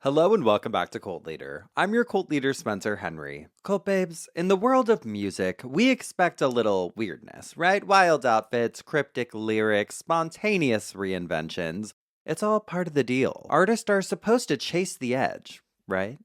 Hello and welcome back to Cult Leader. I'm your cult leader, Spencer Henry. Cult babes, in the world of music, we expect a little weirdness, right? Wild outfits, cryptic lyrics, spontaneous reinventions. It's all part of the deal. Artists are supposed to chase the edge, right?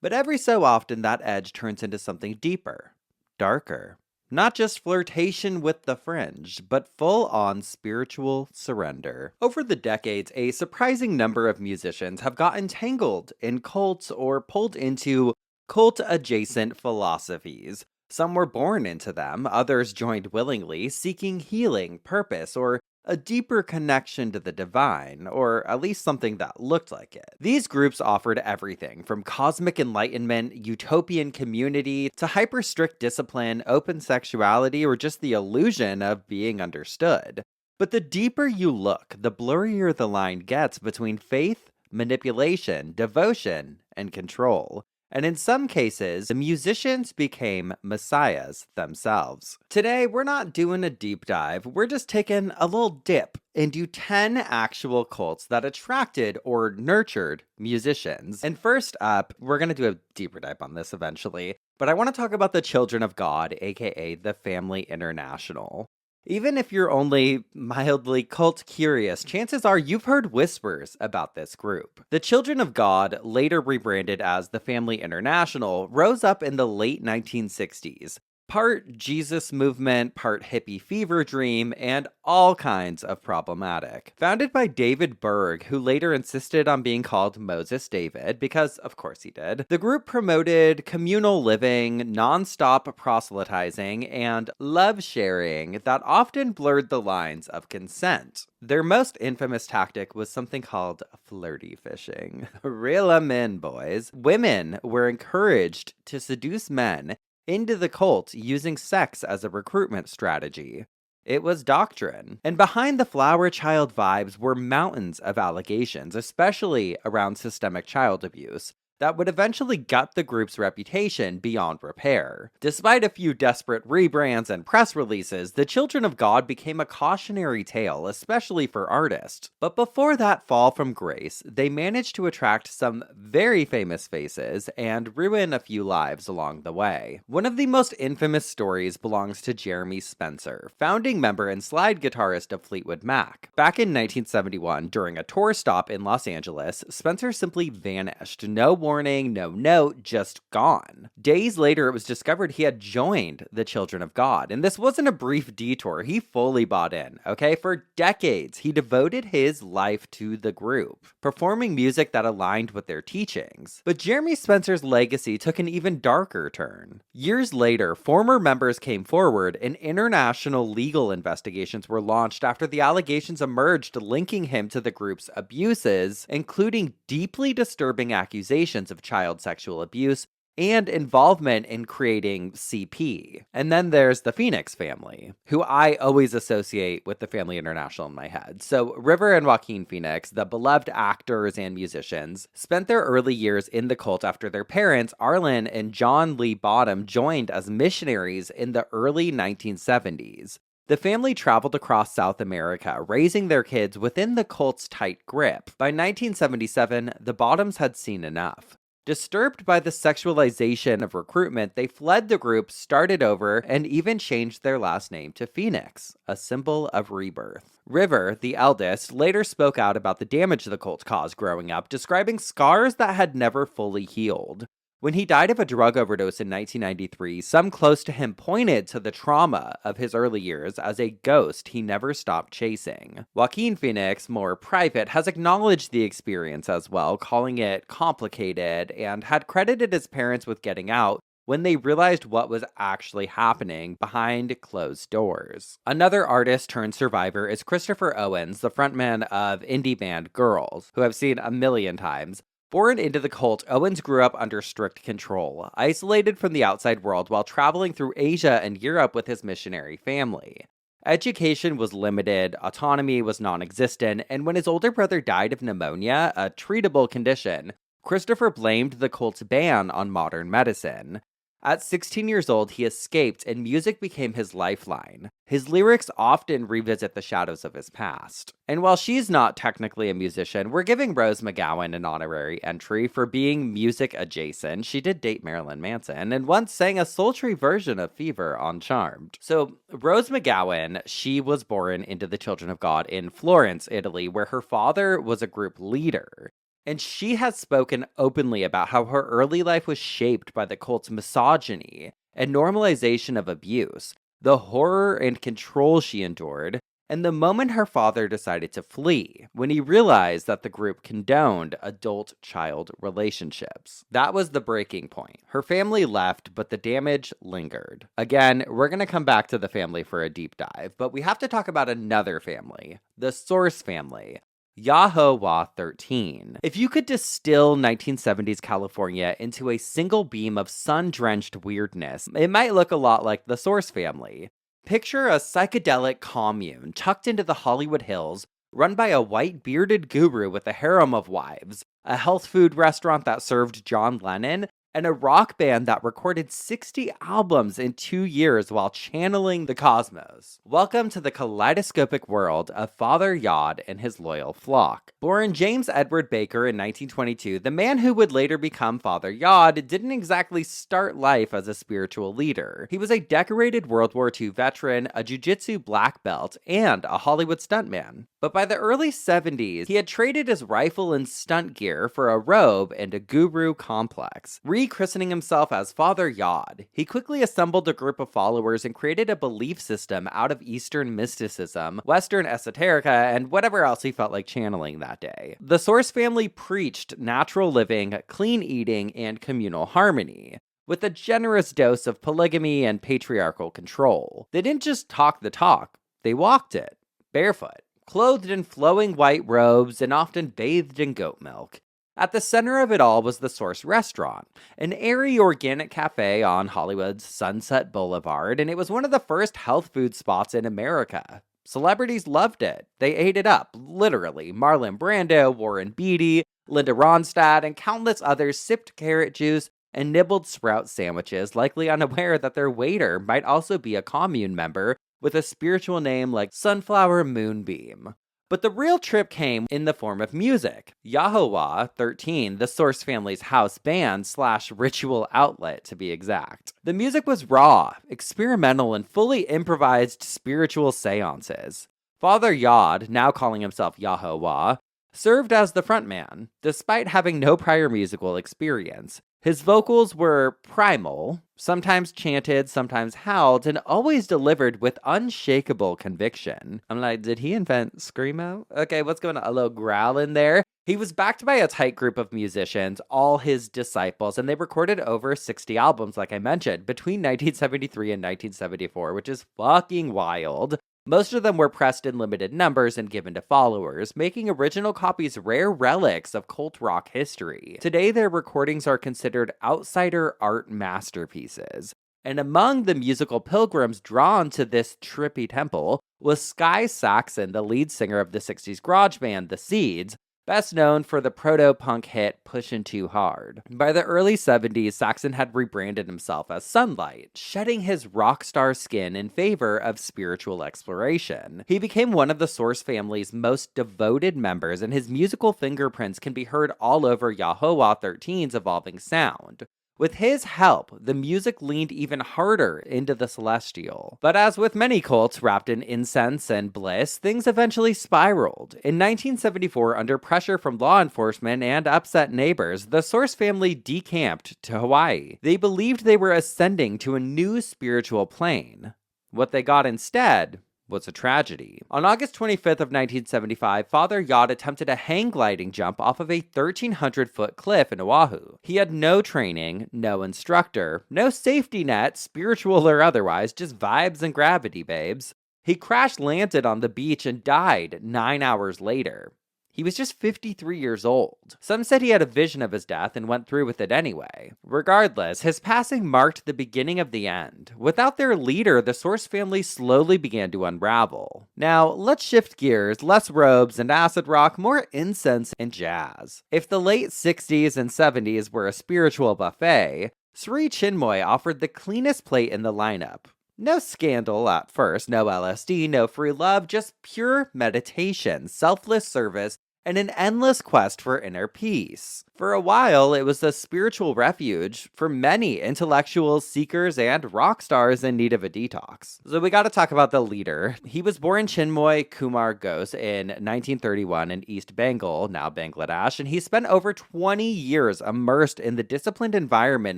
But every so often, that edge turns into something deeper, darker. Not just flirtation with the fringe, but full-on spiritual surrender. Over the decades, a surprising number of musicians have gotten tangled in cults or pulled into cult-adjacent philosophies. Some were born into them, others joined willingly, seeking healing, purpose, or a deeper connection to the divine, or at least something that looked like it. These groups offered everything from cosmic enlightenment, utopian community, to hyper strict discipline, open sexuality, or just the illusion of being understood. But the deeper you look, the blurrier the line gets between faith, manipulation, devotion, and control. And in some cases, the musicians became messiahs themselves. Today, we're not doing a deep dive, we're just taking a little dip into 10 actual cults that attracted or nurtured musicians. And first up, we're going to do a deeper dive on this eventually, but I want to talk about the Children of God, aka the Family International. Even if you're only mildly cult curious, chances are you've heard whispers about this group. The Children of God, later rebranded as the Family International, rose up in the late 1960s. Part Jesus movement, part hippie fever dream, and all kinds of problematic. Founded by David Berg, who later insisted on being called Moses David, because of course he did, the group promoted communal living, non-stop proselytizing, and love sharing that often blurred the lines of consent. Their most infamous tactic was something called flirty fishing. Reel 'em in, boys. Women were encouraged to seduce men into the cult using sex as a recruitment strategy. It was doctrine. And behind the flower child vibes were mountains of allegations, especially around systemic child abuse, that would eventually gut the group's reputation beyond repair. Despite a few desperate rebrands and press releases, the Children of God became a cautionary tale, especially for artists. But before that fall from grace, they managed to attract some very famous faces and ruin a few lives along the way. One of the most infamous stories belongs to Jeremy Spencer, founding member and slide guitarist of Fleetwood Mac. Back in 1971, during a tour stop in Los Angeles, Spencer simply vanished. No warning, no note, just gone. Days later, it was discovered he had joined the Children of God. And this wasn't a brief detour. He fully bought in, okay? For decades, he devoted his life to the group, performing music that aligned with their teachings. But Jeremy Spencer's legacy took an even darker turn. Years later, former members came forward and international legal investigations were launched after the allegations emerged linking him to the group's abuses, including deeply disturbing accusations of child sexual abuse and involvement in creating CP. And then there's the Phoenix family, who I always associate with the Family International in my head. So River and Joaquin Phoenix, the beloved actors and musicians, spent their early years in the cult after their parents, Arlen and John Lee Bottom, joined as missionaries in the early 1970s. The family traveled across South America, raising their kids within the cult's tight grip. By 1977, the Bottoms had seen enough. Disturbed by the sexualization of recruitment, they fled the group, started over, and even changed their last name to Phoenix, a symbol of rebirth. River, the eldest, later spoke out about the damage the cult caused growing up, describing scars that had never fully healed. When he died of a drug overdose in 1993, some close to him pointed to the trauma of his early years as a ghost he never stopped chasing. Joaquin Phoenix, more private, has acknowledged the experience as well, calling it complicated, and had credited his parents with getting out when they realized what was actually happening behind closed doors. Another artist turned survivor is Christopher Owens, the frontman of indie band Girls, who I've seen a million times. Born into the cult, Owens grew up under strict control, isolated from the outside world while traveling through Asia and Europe with his missionary family. Education was limited, autonomy was non-existent, and when his older brother died of pneumonia, a treatable condition, Christopher blamed the cult's ban on modern medicine. At 16 years old, he escaped and music became his lifeline. His lyrics often revisit the shadows of his past. And while she's not technically a musician, we're giving Rose McGowan an honorary entry for being music adjacent. She did date Marilyn Manson and once sang a sultry version of Fever on Charmed. So, Rose McGowan, she was born into the Children of God in Florence, Italy, where her father was a group leader. And she has spoken openly about how her early life was shaped by the cult's misogyny and normalization of abuse, the horror and control she endured, and the moment her father decided to flee, when he realized that the group condoned adult-child relationships. That was the breaking point. Her family left, but the damage lingered. Again, we're going to come back to the family for a deep dive, but we have to talk about another family, the Source family. Yahowah 13. If you could distill 1970s California into a single beam of sun-drenched weirdness, it might look a lot like the Source family. Picture a psychedelic commune tucked into the Hollywood Hills, run by a white bearded guru with a harem of wives, a health food restaurant that served John Lennon, and a rock band that recorded 60 albums in 2 years while channeling the cosmos. Welcome to the kaleidoscopic world of Father Yod and his loyal flock. Born James Edward Baker in 1922, the man who would later become Father Yod didn't exactly start life as a spiritual leader. He was a decorated World War II veteran, a jiu-jitsu black belt, and a Hollywood stuntman. But by the early 70s, he had traded his rifle and stunt gear for a robe and a guru complex. Rechristening himself as Father Yod, he quickly assembled a group of followers and created a belief system out of Eastern mysticism, Western esoterica, and whatever else he felt like channeling that day. The Source family preached natural living, clean eating, and communal harmony, with a generous dose of polygamy and patriarchal control. They didn't just talk the talk, they walked it, barefoot, clothed in flowing white robes and often bathed in goat milk. At the center of it all was the Source Restaurant, an airy organic cafe on Hollywood's Sunset Boulevard, and it was one of the first health food spots in America. Celebrities loved it. They ate it up, literally. Marlon Brando, Warren Beatty, Linda Ronstadt, and countless others sipped carrot juice and nibbled Sprout sandwiches, likely unaware that their waiter might also be a commune member with a spiritual name like Sunflower Moonbeam. But the real trip came in the form of music. Yahowah 13, the Source family's house band / ritual outlet to be exact. The music was raw, experimental, and fully improvised spiritual seances. Father Yod, now calling himself Yahowah, served as the frontman, despite having no prior musical experience. His vocals were primal, sometimes chanted, sometimes howled, and always delivered with unshakable conviction. I'm like, did he invent Screamo? Okay, what's going on? A little growl in there. He was backed by a tight group of musicians, all his disciples, and they recorded over 60 albums, like I mentioned, between 1973 and 1974, which is fucking wild. Most of them were pressed in limited numbers and given to followers, making original copies rare relics of cult rock history. Today, their recordings are considered outsider art masterpieces. And among the musical pilgrims drawn to this trippy temple was Sky Saxon, the lead singer of the 60s garage band The Seeds, best known for the proto-punk hit Pushin' Too Hard. By the early 70s, Saxon had rebranded himself as Sunlight, shedding his rock star skin in favor of spiritual exploration. He became one of the Source family's most devoted members, and his musical fingerprints can be heard all over Yahowah 13's evolving sound. With his help, the music leaned even harder into the celestial. But as with many cults wrapped in incense and bliss, things eventually spiraled. In 1974, under pressure from law enforcement and upset neighbors, the Source family decamped to Hawaii. They believed they were ascending to a new spiritual plane. What they got instead was a tragedy. On August 25th of 1975, Father Yod attempted a hang gliding jump off of a 1,300-foot cliff in Oahu. He had no training, no instructor, no safety net, spiritual or otherwise, just vibes and gravity, babes. He crash-landed on the beach and died 9 hours later. He was just 53 years old. Some said he had a vision of his death and went through with it anyway. Regardless, his passing marked the beginning of the end. Without their leader, the Source family slowly began to unravel. Now, let's shift gears, less robes and acid rock, more incense and jazz. If the late 60s and 70s were a spiritual buffet, Sri Chinmoy offered the cleanest plate in the lineup. No scandal at first, no LSD, no free love, just pure meditation, selfless service, and an endless quest for inner peace. For a while, it was a spiritual refuge for many intellectuals, seekers, and rock stars in need of a detox. So we gotta talk about the leader. He was born Chinmoy Kumar Ghose in 1931 in East Bengal, now Bangladesh, and he spent over 20 years immersed in the disciplined environment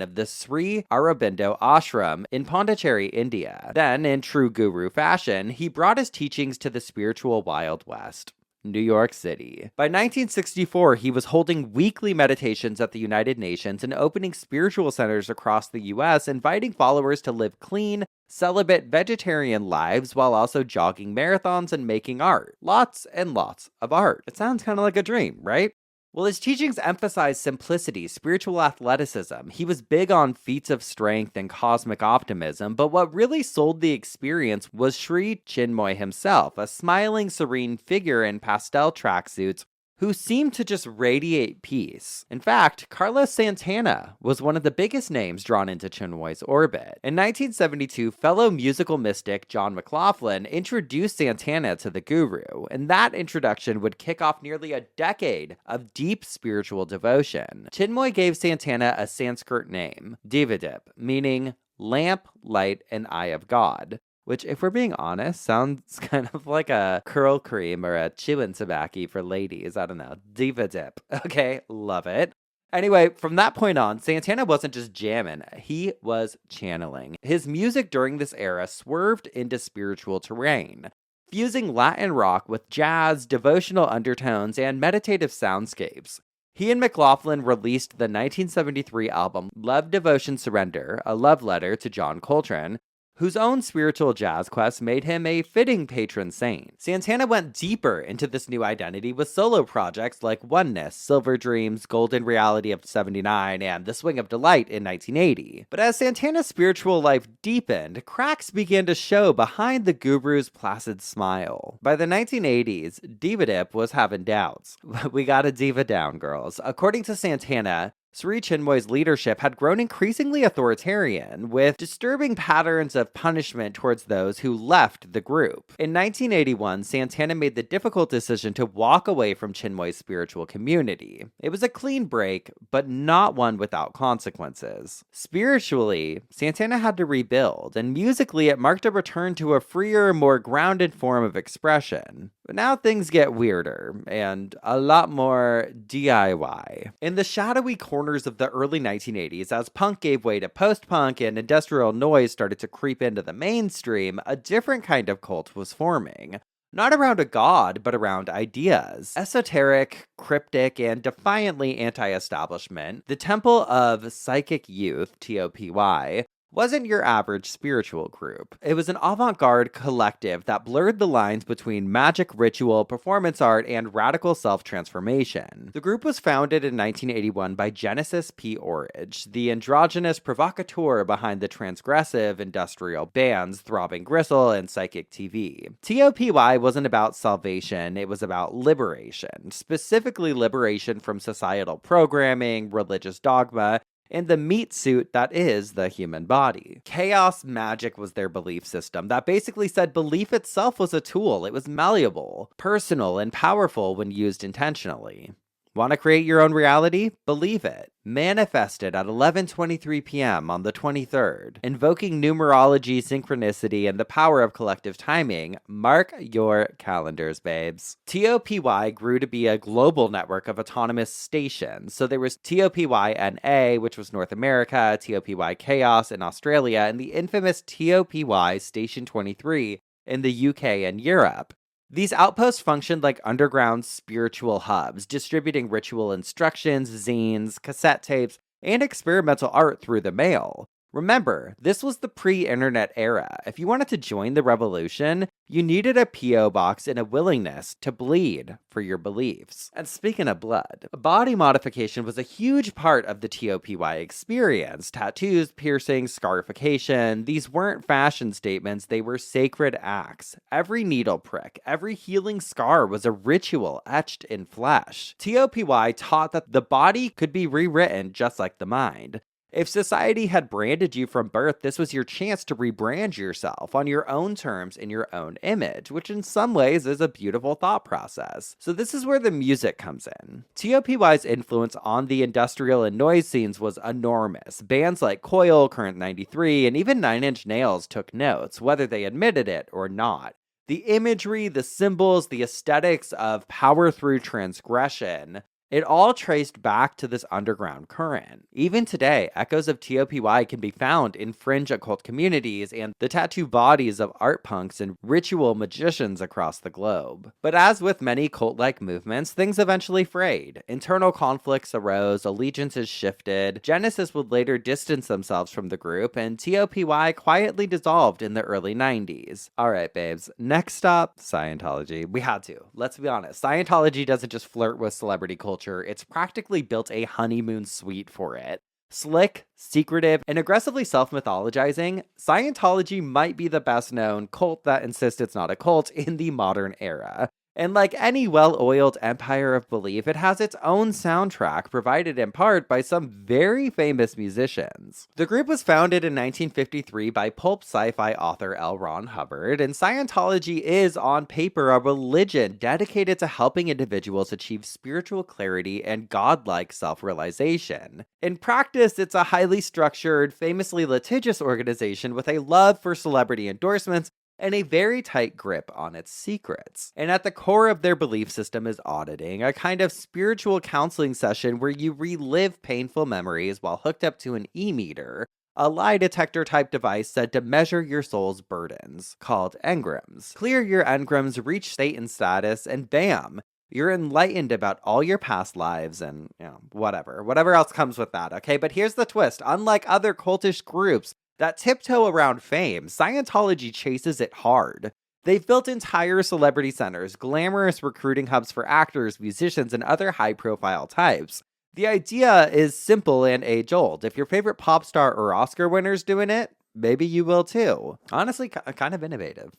of the Sri Aurobindo Ashram in Pondicherry, India. Then, in true guru fashion, he brought his teachings to the spiritual Wild West. New York City. By 1964, he was holding weekly meditations at the United Nations and opening spiritual centers across the US, inviting followers to live clean, celibate, vegetarian lives while also jogging marathons and making art. Lots and lots of art. It sounds kind of like a dream, right? Well, his teachings emphasized simplicity, spiritual athleticism. He was big on feats of strength and cosmic optimism, but what really sold the experience was Sri Chinmoy himself, a smiling, serene figure in pastel tracksuits who seemed to just radiate peace. In fact, Carlos Santana was one of the biggest names drawn into Chinmoy's orbit. In 1972, fellow musical mystic John McLaughlin introduced Santana to the guru, and that introduction would kick off nearly a decade of deep spiritual devotion. Chinmoy gave Santana a Sanskrit name, Devadip, meaning lamp, light, and eye of God. Which, if we're being honest, sounds kind of like a curl cream or a chewing tobacco for ladies. I don't know. Diva dip. Okay, love it. Anyway, from that point on, Santana wasn't just jamming, he was channeling. His music during this era swerved into spiritual terrain, fusing Latin rock with jazz, devotional undertones, and meditative soundscapes. He and McLaughlin released the 1973 album Love, Devotion, Surrender, a love letter to John Coltrane, whose own spiritual jazz quest made him a fitting patron saint. Santana went deeper into this new identity with solo projects like Oneness, Silver Dreams, Golden Reality of '79, and The Swing of Delight in 1980. But as Santana's spiritual life deepened, cracks began to show behind the guru's placid smile. By the 1980s, Devadip was having doubts. We gotta diva down, girls. According to Santana, Sri Chinmoy's leadership had grown increasingly authoritarian, with disturbing patterns of punishment towards those who left the group. In 1981, Santana made the difficult decision to walk away from Chinmoy's spiritual community. It was a clean break, but not one without consequences. Spiritually, Santana had to rebuild, and musically it marked a return to a freer, more grounded form of expression. But now things get weirder, and a lot more DIY. In the shadowy corners of the early 1980s, as punk gave way to post-punk and industrial noise started to creep into the mainstream, a different kind of cult was forming. Not around a god, but around ideas. Esoteric, cryptic, and defiantly anti-establishment, the Temple of Psychic Youth, TOPY, wasn't your average spiritual group. It was an avant-garde collective that blurred the lines between magic, ritual, performance art, and radical self-transformation. The group was founded in 1981 by Genesis P. Orridge, the androgynous provocateur behind the transgressive industrial bands Throbbing Gristle and Psychic TV. TOPY wasn't about salvation, it was about liberation, specifically liberation from societal programming, religious dogma, and the meat suit that is the human body. Chaos magic was their belief system that basically said belief itself was a tool. It was malleable, personal, and powerful when used intentionally. Want to create your own reality? Believe it. Manifested at 11:23 p.m. on the 23rd. Invoking numerology, synchronicity, and the power of collective timing. Mark your calendars, babes. TOPY grew to be a global network of autonomous stations. So there was TOPY-NA, which was North America, TOPY Chaos in Australia, and the infamous TOPY Station 23 in the UK and Europe. These outposts functioned like underground spiritual hubs, distributing ritual instructions, zines, cassette tapes, and experimental art through the mail. Remember, this was the pre-internet era. If you wanted to join the revolution, you needed a P.O. box and a willingness to bleed for your beliefs. And speaking of blood, body modification was a huge part of the TOPY experience. Tattoos, piercings, scarification, these weren't fashion statements, they were sacred acts. Every needle prick, every healing scar was a ritual etched in flesh. TOPY taught that the body could be rewritten just like the mind. If society had branded you from birth, this was your chance to rebrand yourself on your own terms in your own image, which in some ways is a beautiful thought process. So this is where the music comes in. TOPY's influence on the industrial and noise scenes was enormous. Bands like Coil, Current 93, and even Nine Inch Nails took notes, whether they admitted it or not. The imagery, the symbols, the aesthetics of power through transgression, it all traced back to this underground current. Even today, echoes of TOPY can be found in fringe occult communities and the tattoo bodies of art punks and ritual magicians across the globe. But as with many cult-like movements, things eventually frayed. Internal conflicts arose, allegiances shifted, Genesis would later distance themselves from the group, and TOPY quietly dissolved in the early 90s. Alright, babes, next stop, Scientology. We had to. Let's be honest. Scientology doesn't just flirt with celebrity culture, it's practically built a honeymoon suite for it. Slick, secretive, and aggressively self-mythologizing, Scientology might be the best known cult that insists it's not a cult in the modern era. And like any well-oiled empire of belief, it has its own soundtrack provided in part by some very famous musicians. The group was founded in 1953 by pulp sci-fi author L. Ron Hubbard, and Scientology is, on paper, a religion dedicated to helping individuals achieve spiritual clarity and godlike self-realization. In practice, it's a highly structured, famously litigious organization with a love for celebrity endorsements and a very tight grip on its secrets. And at the core of their belief system is auditing, a kind of spiritual counseling session where you relive painful memories while hooked up to an e-meter, a lie detector type device said to measure your soul's burdens, called engrams. Clear your engrams, reach Satan status, and bam! You're enlightened about all your past lives and, whatever else comes with that, okay? But here's the twist. Unlike other cultish groups that tiptoe around fame, Scientology chases it hard. They've built entire celebrity centers, glamorous recruiting hubs for actors, musicians, and other high-profile types. The idea is simple and age-old. If your favorite pop star or Oscar winner's doing it, maybe you will too. Honestly, kind of innovative.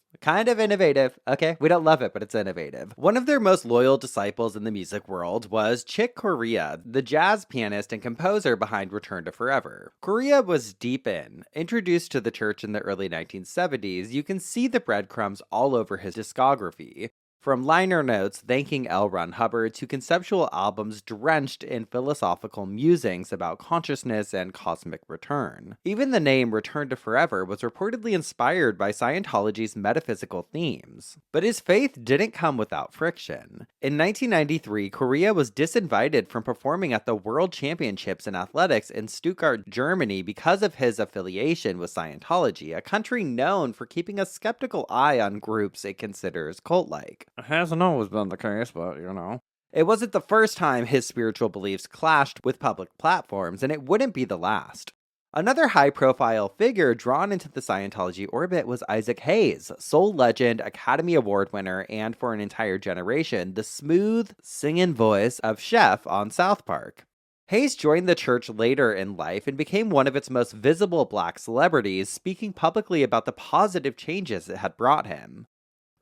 Okay, we don't love it, but it's innovative. One of their most loyal disciples in the music world was Chick Corea, the jazz pianist and composer behind Return to Forever. Corea was deep in. Introduced to the church in the early 1970s, you can see the breadcrumbs all over his discography. From liner notes thanking L. Ron Hubbard to conceptual albums drenched in philosophical musings about consciousness and cosmic return. Even the name Return to Forever was reportedly inspired by Scientology's metaphysical themes. But his faith didn't come without friction. In 1993, Korea was disinvited from performing at the World Championships in Athletics in Stuttgart, Germany because of his affiliation with Scientology, a country known for keeping a skeptical eye on groups it considers cult-like. It hasn't always been the case, but It wasn't the first time his spiritual beliefs clashed with public platforms, and it wouldn't be the last. Another high-profile figure drawn into the Scientology orbit was Isaac Hayes, soul legend, Academy Award winner, and for an entire generation, the smooth, singing voice of Chef on South Park. Hayes joined the church later in life and became one of its most visible black celebrities, speaking publicly about the positive changes it had brought him.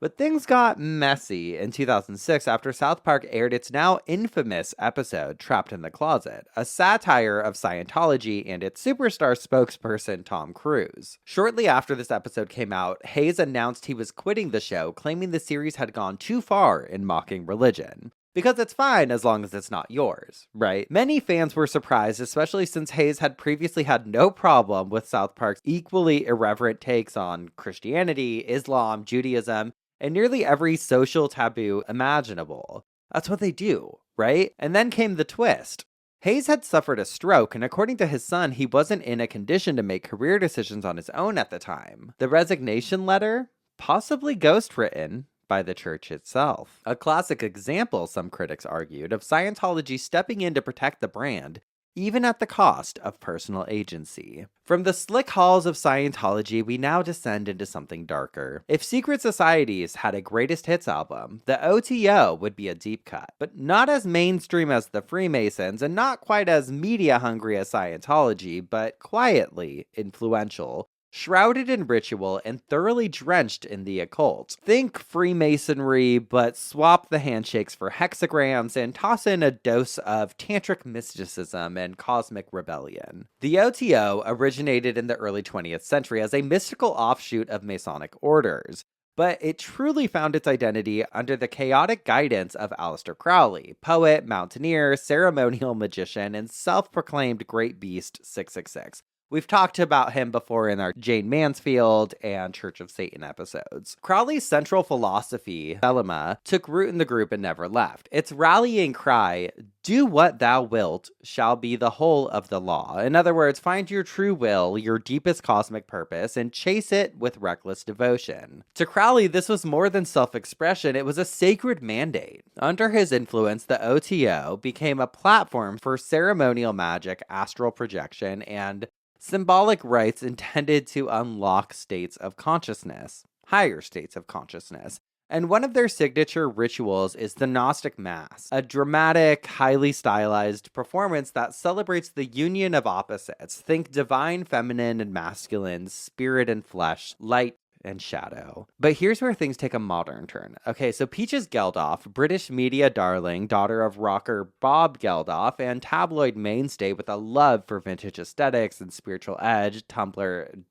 But things got messy in 2006 after South Park aired its now infamous episode, Trapped in the Closet, a satire of Scientology and its superstar spokesperson, Tom Cruise. Shortly after this episode came out, Hayes announced he was quitting the show, claiming the series had gone too far in mocking religion. Because it's fine as long as it's not yours, right? Many fans were surprised, especially since Hayes had previously had no problem with South Park's equally irreverent takes on Christianity, Islam, Judaism, and nearly every social taboo imaginable. That's what they do, right? And then came the twist. Hayes had suffered a stroke, and according to his son, he wasn't in a condition to make career decisions on his own at the time. The resignation letter? Possibly ghost-written by the church itself. A classic example, some critics argued, of Scientology stepping in to protect the brand, even at the cost of personal agency. From the slick halls of Scientology, we now descend into something darker. If Secret Societies had a greatest hits album, the OTO would be a deep cut, but not as mainstream as the Freemasons and not quite as media hungry as Scientology, but quietly influential. shrouded in ritual and thoroughly drenched in the occult. Think Freemasonry, but swap the handshakes for hexagrams and toss in a dose of tantric mysticism and cosmic rebellion. The OTO originated in the early 20th century as a mystical offshoot of Masonic orders, but it truly found its identity under the chaotic guidance of Aleister Crowley, poet, mountaineer, ceremonial magician, and self-proclaimed Great Beast 666. We've talked about him before in our Jane Mansfield and Church of Satan episodes. Crowley's central philosophy, Thelema, took root in the group and never left. Its rallying cry, "Do what thou wilt," shall be the whole of the law. In other words, find your true will, your deepest cosmic purpose, and chase it with reckless devotion. To Crowley, this was more than self-expression, it was a sacred mandate. Under his influence, the OTO became a platform for ceremonial magic, astral projection, and symbolic rites intended to unlock states of consciousness, higher states of consciousness. And one of their signature rituals is the Gnostic Mass, a dramatic, highly stylized performance that celebrates the union of opposites. Think divine feminine and masculine, spirit and flesh, light and shadow. But here's where things take a modern turn. Okay, so Peaches Geldof, British media darling, daughter of rocker Bob Geldof, and tabloid mainstay with a love for vintage aesthetics and spiritual edge, Tumblr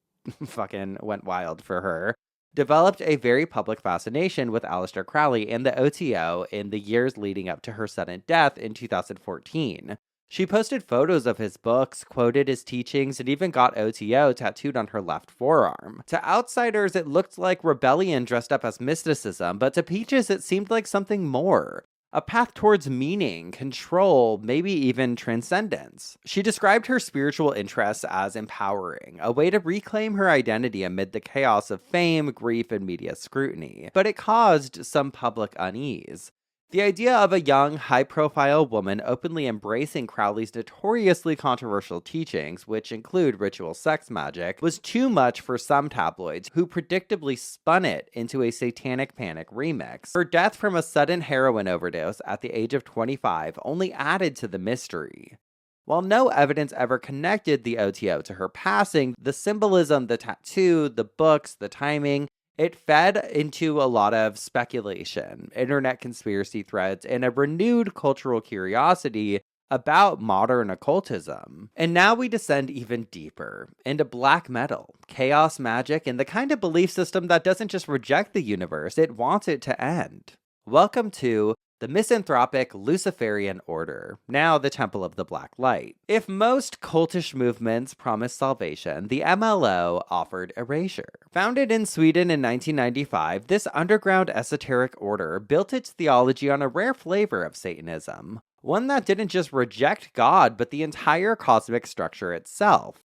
fucking went wild for her, developed a very public fascination with Aleister Crowley and the OTO in the years leading up to her sudden death in 2014. She posted photos of his books, quoted his teachings, and even got OTO tattooed on her left forearm. To outsiders, it looked like rebellion dressed up as mysticism, but to Peaches, it seemed like something more. A path towards meaning, control, maybe even transcendence. She described her spiritual interests as empowering, a way to reclaim her identity amid the chaos of fame, grief, and media scrutiny. But it caused some public unease. The idea of a young, high-profile woman openly embracing Crowley's notoriously controversial teachings, which include ritual sex magic, was too much for some tabloids, who predictably spun it into a satanic panic remix. Her death from a sudden heroin overdose at the age of 25 only added to the mystery. While no evidence ever connected the OTO to her passing, the symbolism, the tattoo, the books, the timing, it fed into a lot of speculation, internet conspiracy threads, and a renewed cultural curiosity about modern occultism. And now we descend even deeper into black metal, chaos magic, and the kind of belief system that doesn't just reject the universe, it wants it to end. Welcome to the misanthropic Luciferian Order, now the Temple of the Black Light. If most cultish movements promised salvation, the MLO offered erasure. Founded in Sweden in 1995, this underground esoteric order built its theology on a rare flavor of Satanism, one that didn't just reject God, but the entire cosmic structure itself.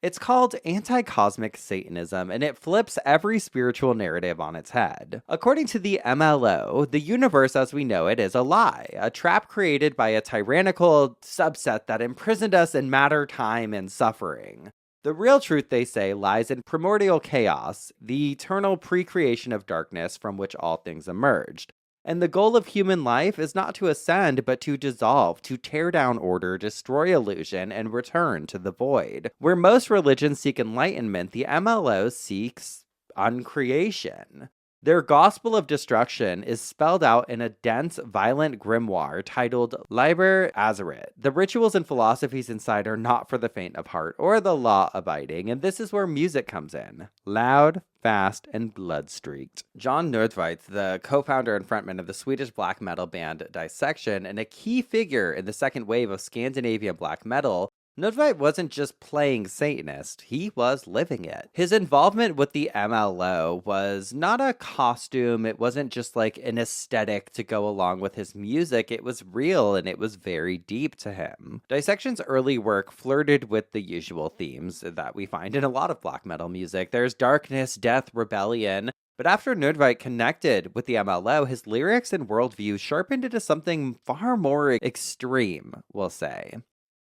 It's called anti-cosmic Satanism, and it flips every spiritual narrative on its head. According to the MLO, the universe as we know it is a lie, a trap created by a tyrannical subset that imprisoned us in matter, time, and suffering. The real truth, they say, lies in primordial chaos, the eternal pre-creation of darkness from which all things emerged. And the goal of human life is not to ascend, but to dissolve, to tear down order, destroy illusion, and return to the void. Where most religions seek enlightenment, the MLO seeks uncreation. Their gospel of destruction is spelled out in a dense, violent grimoire titled Liber Azaret. The rituals and philosophies inside are not for the faint of heart or the law-abiding, and this is where music comes in. Loud, fast, and blood-streaked. John Nordtveit, the co-founder and frontman of the Swedish black metal band Dissection, and a key figure in the second wave of Scandinavian black metal, Nordtveit wasn't just playing Satanist, he was living it. His involvement with the MLO was not a costume, it wasn't just like an aesthetic to go along with his music, it was real and it was very deep to him. Dissection's early work flirted with the usual themes that we find in a lot of black metal music. There's darkness, death, rebellion. But after Nordtveit connected with the MLO, his lyrics and worldview sharpened into something far more extreme, we'll say.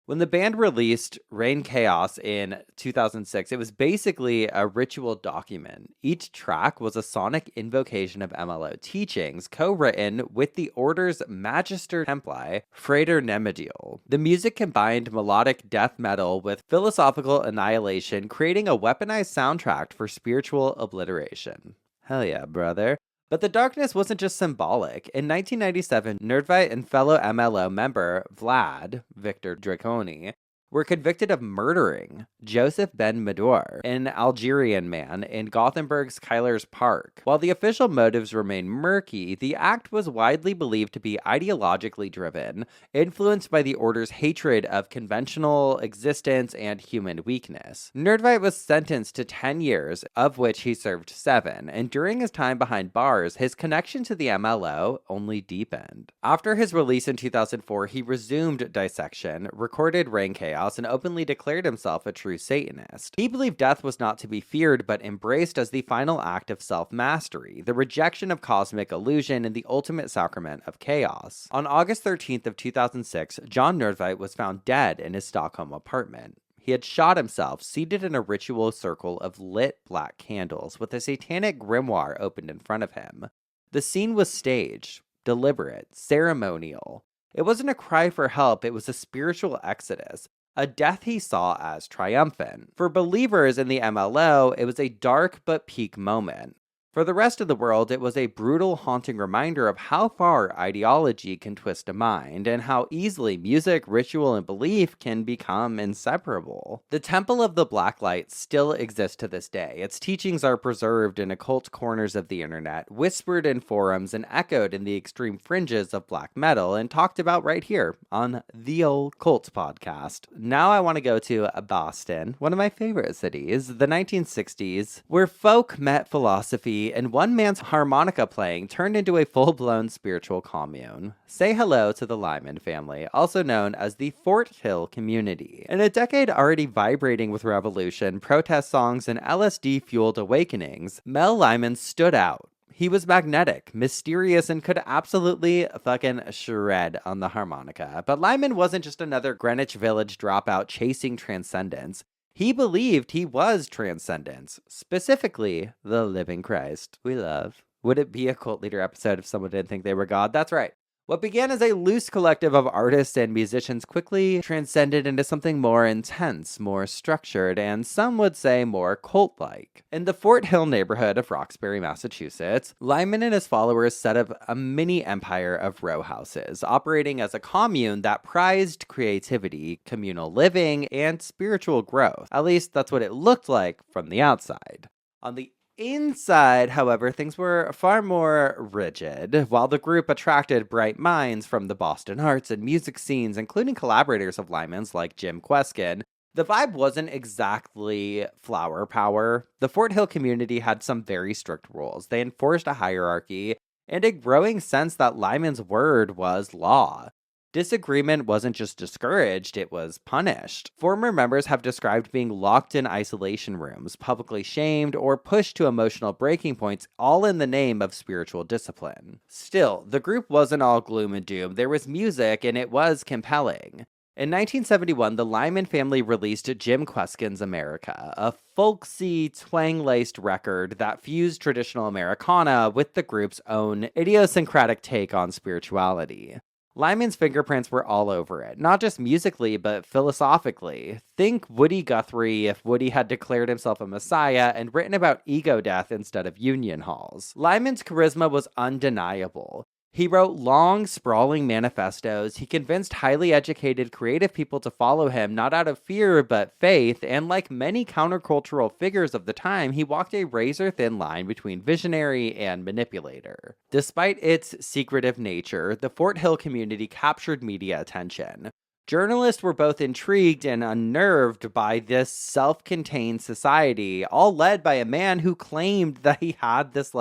When the band released Rain Chaos in 2006, it was basically a ritual document. Each track was a sonic invocation of MLO teachings, co-written with the Order's Magister Templi, Frater Nemedial. The music combined melodic death metal with philosophical annihilation, creating a weaponized soundtrack for spiritual obliteration. Hell yeah, brother. But the darkness wasn't just symbolic. In 1997, Nerdvite and fellow MLO member Vlad, Victor Draconi, were convicted of murdering Joseph Ben Medour, an Algerian man, in Gothenburg's Keilers Park. While the official motives remain murky, the act was widely believed to be ideologically driven, influenced by the Order's hatred of conventional existence and human weakness. Nerdvite was sentenced to 10 years, of which he served 7, and during his time behind bars, his connection to the MLO only deepened. After his release in 2004, he resumed dissection, recorded Rain Chaos, and openly declared himself a true Satanist. He believed death was not to be feared, but embraced as the final act of self-mastery, the rejection of cosmic illusion, and the ultimate sacrament of chaos. On August 13th of 2006, John Nerdvite was found dead in his Stockholm apartment. He had shot himself, seated in a ritual circle of lit black candles, with a satanic grimoire opened in front of him. The scene was staged, deliberate, ceremonial. It wasn't a cry for help, it was a spiritual exodus, a death he saw as triumphant. For believers in the MLO, it was a dark but peak moment. For the rest of the world, it was a brutal, haunting reminder of how far ideology can twist a mind, and how easily music, ritual, and belief can become inseparable. The Temple of the Black Light still exists to this day. Its teachings are preserved in occult corners of the internet, whispered in forums, and echoed in the extreme fringes of black metal, and talked about right here on the Old Cult Podcast. Now I want to go to Boston, one of my favorite cities, the 1960s, where folk met philosophy and one man's harmonica playing turned into a full-blown spiritual commune. Say hello to the Lyman family, also known as the Fort Hill community. In a decade already vibrating with revolution, protest songs, and LSD-fueled awakenings, Mel Lyman stood out. He was magnetic, mysterious, and could absolutely fucking shred on the harmonica. But Lyman wasn't just another Greenwich Village dropout chasing transcendence. He believed he was transcendence, specifically the living Christ we love. Would it be a cult leader episode if someone didn't think they were God? That's right. What began as a loose collective of artists and musicians quickly transcended into something more intense, more structured, and some would say more cult-like. In the Fort Hill neighborhood of Roxbury, Massachusetts, Lyman and his followers set up a mini empire of row houses, operating as a commune that prized creativity, communal living, and spiritual growth. At least that's what it looked like from the outside. On the inside, however, things were far more rigid. While the group attracted bright minds from the Boston arts and music scenes, including collaborators of Lyman's like Jim Kweskin, the vibe wasn't exactly flower power. The Fort Hill community had some very strict rules. They enforced a hierarchy and a growing sense that Lyman's word was law. Disagreement wasn't just discouraged, it was punished. Former members have described being locked in isolation rooms, publicly shamed, or pushed to emotional breaking points, all in the name of spiritual discipline. Still, the group wasn't all gloom and doom. There was music, and it was compelling. In 1971, the Lyman family released Jim Kweskin's America, a folksy, twang-laced record that fused traditional Americana with the group's own idiosyncratic take on spirituality. Lyman's fingerprints were all over it, not just musically, but philosophically. Think Woody Guthrie if Woody had declared himself a messiah and written about ego death instead of union halls. Lyman's charisma was undeniable. He wrote long, sprawling manifestos. He convinced highly educated, creative people to follow him, not out of fear, but faith. And like many countercultural figures of the time, he walked a razor-thin line between visionary and manipulator. Despite its secretive nature, the Fort Hill community captured media attention. Journalists were both intrigued and unnerved by this self-contained society, all led by a man who claimed that he had this,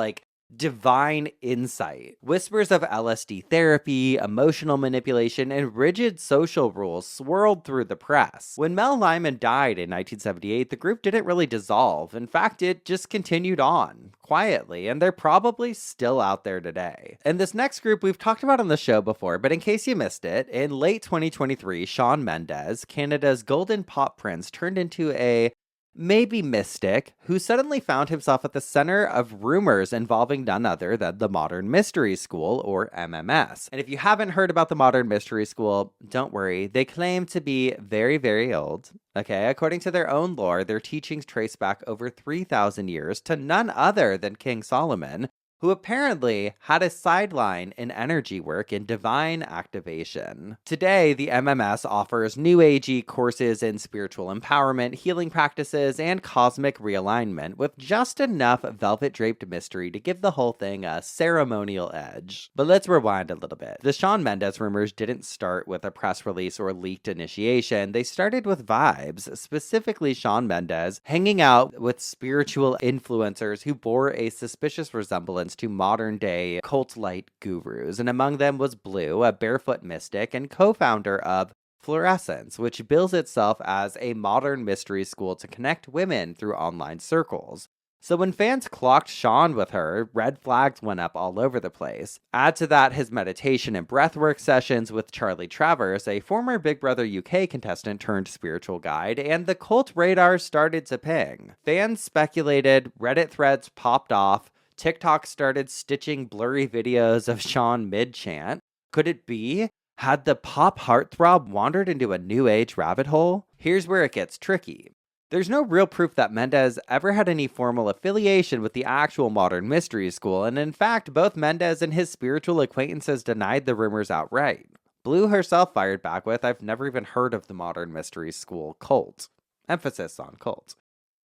divine insight. Whispers of LSD therapy, emotional manipulation, and rigid social rules swirled through the press. When Mel Lyman died in 1978, the group didn't really dissolve. In fact, it just continued on quietly, and they're probably still out there today. And this next group we've talked about on the show before, but in case you missed it, in late 2023, Shawn Mendes, Canada's golden pop prince, turned into a maybe mystic who suddenly found himself at the center of rumors involving none other than the Modern Mystery School, or MMS. And if you haven't heard about the Modern Mystery School, don't worry. They claim to be very, very old. Okay, according to their own lore, their teachings trace back over 3,000 years to none other than King Solomon, who apparently had a sideline in energy work and divine activation. Today, the MMS offers New Agey courses in spiritual empowerment, healing practices, and cosmic realignment, with just enough velvet-draped mystery to give the whole thing a ceremonial edge. But let's rewind a little bit. The Shawn Mendes rumors didn't start with a press release or leaked initiation. They started with vibes, specifically Shawn Mendes hanging out with spiritual influencers who bore a suspicious resemblance to modern-day cult-like gurus, and among them was Blue, a barefoot mystic and co-founder of Fluorescence, which bills itself as a modern mystery school to connect women through online circles. So when fans clocked Shawn with her, red flags went up all over the place. Add to that his meditation and breathwork sessions with Charlie Travers, a former Big Brother UK contestant turned spiritual guide, and the cult radar started to ping. Fans speculated, Reddit threads popped off, TikTok started stitching blurry videos of Shawn mid-chant. Could it be? Had the pop heartthrob wandered into a new age rabbit hole? Here's where it gets tricky. There's no real proof that Mendes ever had any formal affiliation with the actual Modern Mystery School, and in fact, both Mendes and his spiritual acquaintances denied the rumors outright. Blue herself fired back with, "I've never even heard of the Modern Mystery School cult." Emphasis on cult.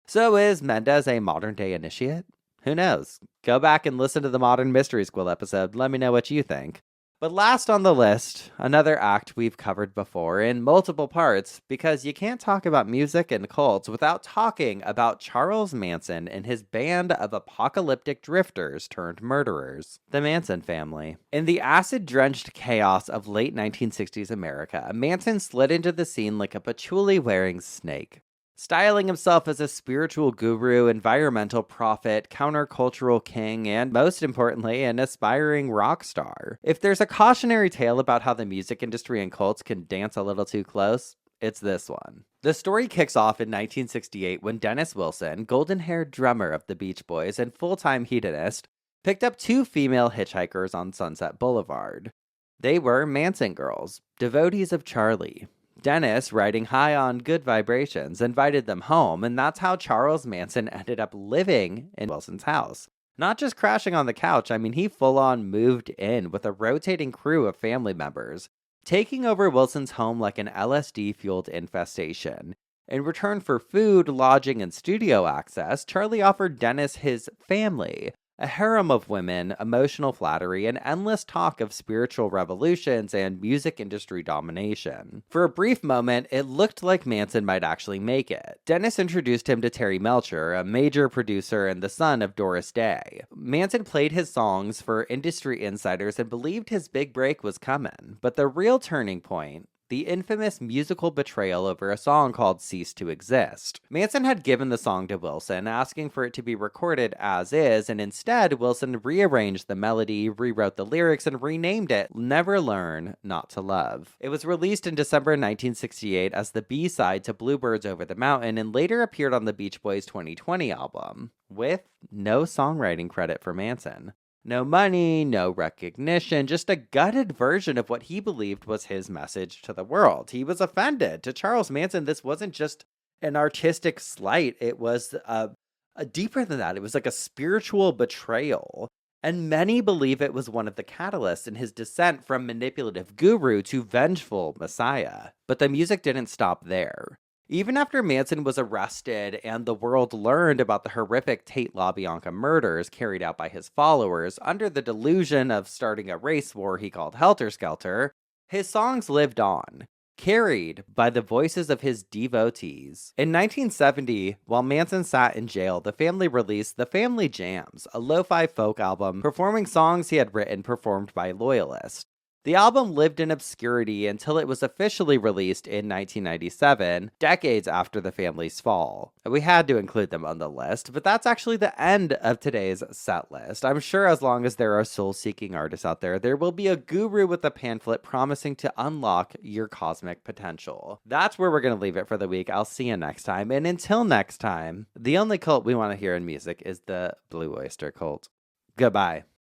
So is Mendes a modern-day initiate? Who knows? Go back and listen to the Modern Mystery School episode. Let me know what you think. But last on the list, another act we've covered before in multiple parts, because you can't talk about music and cults without talking about Charles Manson and his band of apocalyptic drifters turned murderers, the Manson Family. In the acid-drenched chaos of late 1960s America, Manson slid into the scene like a patchouli-wearing snake, styling himself as a spiritual guru, environmental prophet, countercultural king, and most importantly, an aspiring rock star. If there's a cautionary tale about how the music industry and cults can dance a little too close, it's this one. The story kicks off in 1968 when Dennis Wilson, golden-haired drummer of the Beach Boys and full-time hedonist, picked up two female hitchhikers on Sunset Boulevard. They were Manson girls, devotees of Charlie. Dennis, riding high on good vibrations, invited them home, and that's how Charles Manson ended up living in Wilson's house. Not just crashing on the couch, he full-on moved in with a rotating crew of family members, taking over Wilson's home like an LSD-fueled infestation. In return for food, lodging, and studio access, Charlie offered Dennis his family, a harem of women, emotional flattery, and endless talk of spiritual revolutions and music industry domination. For a brief moment, it looked like Manson might actually make it. Dennis introduced him to Terry Melcher, a major producer and the son of Doris Day. Manson played his songs for industry insiders and believed his big break was coming. But the real turning point, the infamous musical betrayal over a song called Cease to Exist. Manson had given the song to Wilson, asking for it to be recorded as is, and instead, Wilson rearranged the melody, rewrote the lyrics, and renamed it Never Learn Not to Love. It was released in December 1968 as the B-side to Bluebirds Over the Mountain, and later appeared on the Beach Boys' 2020 album, with no songwriting credit for Manson. No money, no recognition, just a gutted version of what he believed was his message to the world. He was offended. To Charles Manson, this wasn't just an artistic slight. It was a deeper than that. It was like a spiritual betrayal. And many believe it was one of the catalysts in his descent from manipulative guru to vengeful messiah. But the music didn't stop there. Even after Manson was arrested and the world learned about the horrific Tate LaBianca murders carried out by his followers under the delusion of starting a race war he called Helter Skelter, his songs lived on, carried by the voices of his devotees. In 1970, while Manson sat in jail, the family released The Family Jams, a lo-fi folk album performing songs he had written performed by loyalists. The album lived in obscurity until it was officially released in 1997, decades after the family's fall. We had to include them on the list, but that's actually the end of today's set list. I'm sure as long as there are soul-seeking artists out there, there will be a guru with a pamphlet promising to unlock your cosmic potential. That's where we're going to leave it for the week. I'll see you next time, and until next time, the only cult we want to hear in music is the Blue Oyster Cult. Goodbye.